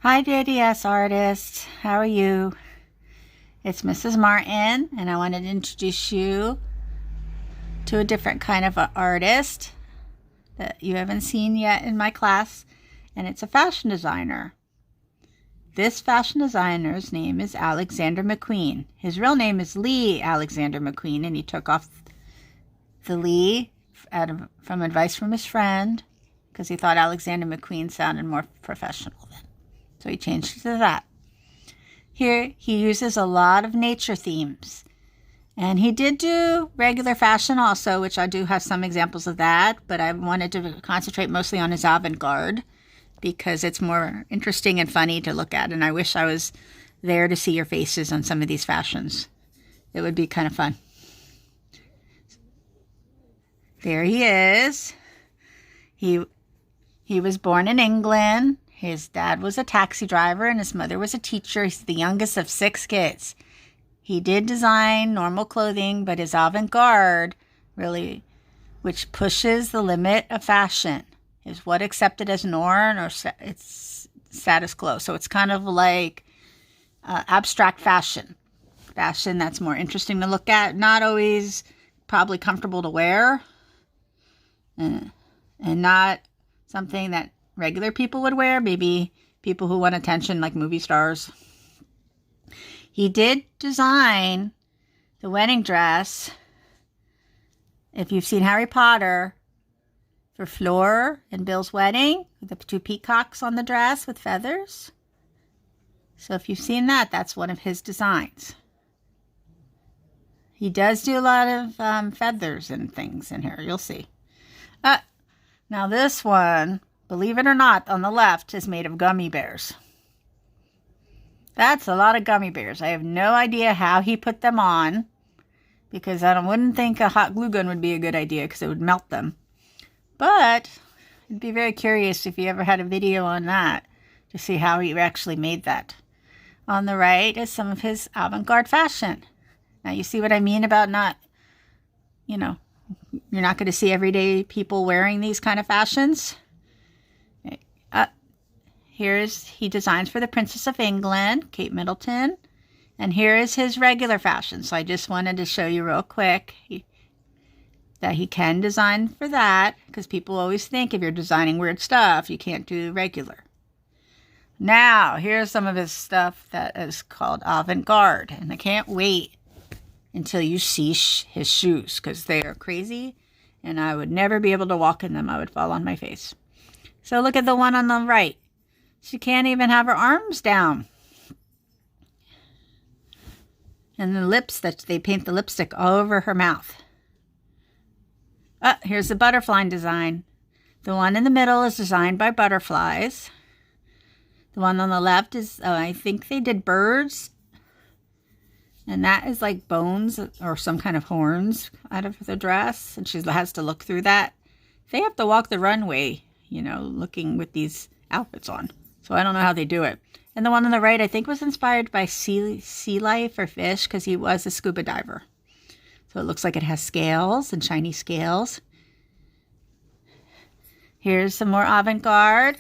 Hi, JDS artists. How are you? It's Mrs. Martin, and I wanted to introduce you to a different kind of an artist that you haven't seen yet in my class, and it's a fashion designer. This fashion designer's name is Alexander McQueen. His real name is Lee Alexander McQueen, and he took off the Lee from advice from his friend because he thought Alexander McQueen sounded more professional then. So he changed it to that. Here he uses a lot of nature themes. And he did do regular fashion also, which I do have some examples of that, but I wanted to concentrate mostly on his avant-garde because it's more interesting and funny to look at. And I wish I was there to see your faces on some of these fashions. It would be kind of fun. There he is. He was born in England. His dad was a taxi driver and his mother was a teacher. He's the youngest of 6 kids. He did design normal clothing, but his avant-garde really, which pushes the limit of fashion, is what accepted as norm or it's status quo. So it's kind of like abstract fashion. Fashion that's more interesting to look at, not always probably comfortable to wear, and not something that regular people would wear, maybe people who want attention like movie stars. He did design the wedding dress, if you've seen Harry Potter, for Fleur and Bill's wedding, with the 2 peacocks on the dress with feathers. So if you've seen that, that's one of his designs. He does do a lot of feathers and things in here, you'll see. Now this one, believe it or not, on the left is made of gummy bears. That's a lot of gummy bears. I have no idea how he put them on because I wouldn't think a hot glue gun would be a good idea because it would melt them. But I'd be very curious if you ever had a video on that to see how he actually made that. On the right is some of his avant-garde fashion. Now you see what I mean about not, you're not going to see everyday people wearing these kind of fashions. He designs for the Princess of England, Kate Middleton. And here is his regular fashion. So I just wanted to show you real quick that he can design for that. Because people always think if you're designing weird stuff, you can't do regular. Now, here's some of his stuff that is called avant-garde. And I can't wait until you see his shoes. Because they are crazy. And I would never be able to walk in them. I would fall on my face. So look at the one on the right. She can't even have her arms down. And the lips, that they paint the lipstick all over her mouth. Here's the butterfly design. The one in the middle is designed by butterflies. The one on the left is, I think they did birds. And that is like bones or some kind of horns out of the dress. And she has to look through that. They have to walk the runway, looking with these outfits on. So I don't know how they do it. And the one on the right, I think, was inspired by sea life or fish because he was a scuba diver. So it looks like it has scales and shiny scales. Here's some more avant-garde.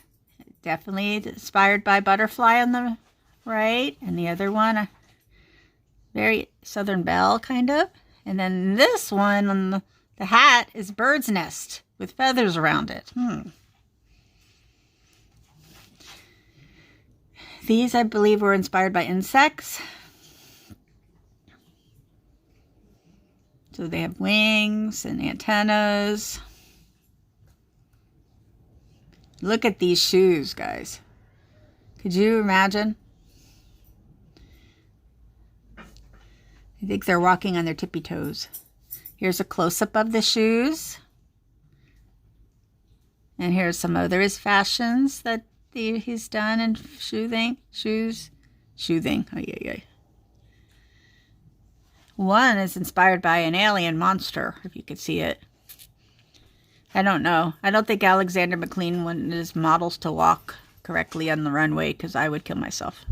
Definitely inspired by butterfly on the right. And the other one, very Southern Belle kind of. And then this one on the hat is bird's nest with feathers around it. These, I believe, were inspired by insects. So they have wings and antennas. Look at these shoes, guys. Could you imagine? I think they're walking on their tippy toes. Here's a close-up of the shoes. And here's some other his fashions that he's done in shoething. Oh, yeah. One is inspired by an alien monster, if you could see it. I don't know. I don't think Alexander McQueen wanted his models to walk correctly on the runway because I would kill myself.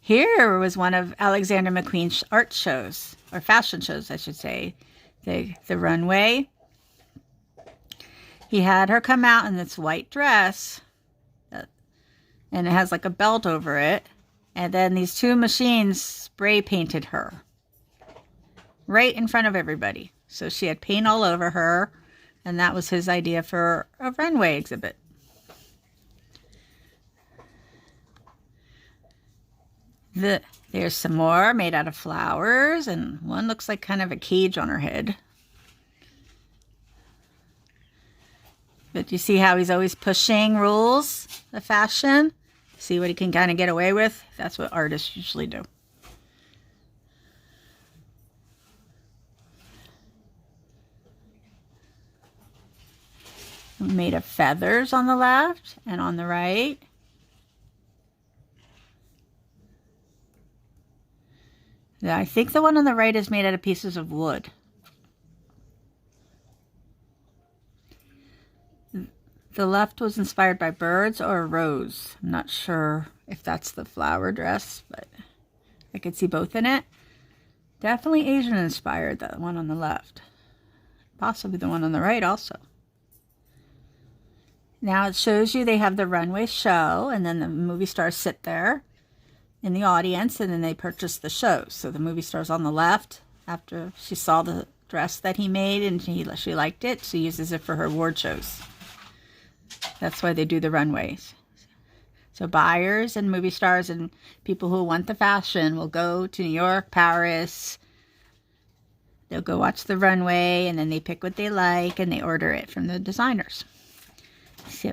Here was one of Alexander McQueen's art shows, or fashion shows, I should say. The runway. He had her come out in this white dress and it has like a belt over it. And then these two machines spray painted her right in front of everybody. So she had paint all over her, and that was his idea for a runway exhibit. There's some more made out of flowers, and one looks like kind of a cage on her head. But you see how he's always pushing rules of fashion? See what he can kind of get away with? That's what artists usually do. Made of feathers on the left and on the right. Yeah, I think the one on the right is made out of pieces of wood. The left was inspired by birds or a rose. I'm not sure if that's the flower dress, but I could see both in it. Definitely Asian inspired, the one on the left. Possibly the one on the right also. Now it shows you they have the runway show, and then the movie stars sit there in the audience, and then they purchase the shows. So the movie star's on the left after she saw the dress that he made and she liked it. She uses it for her award shows. That's why they do the runways. So buyers and movie stars and people who want the fashion will go to New York, Paris. They'll go watch the runway, and then they pick what they like and they order it from the designers. So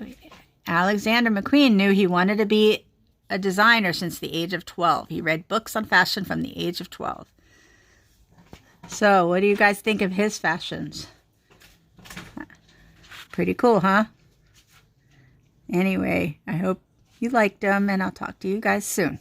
Alexander McQueen knew he wanted to be a designer since the age of 12. He read books on fashion from the age of 12. So what do you guys think of his fashions? Pretty cool, huh? Anyway, I hope you liked them, and I'll talk to you guys soon.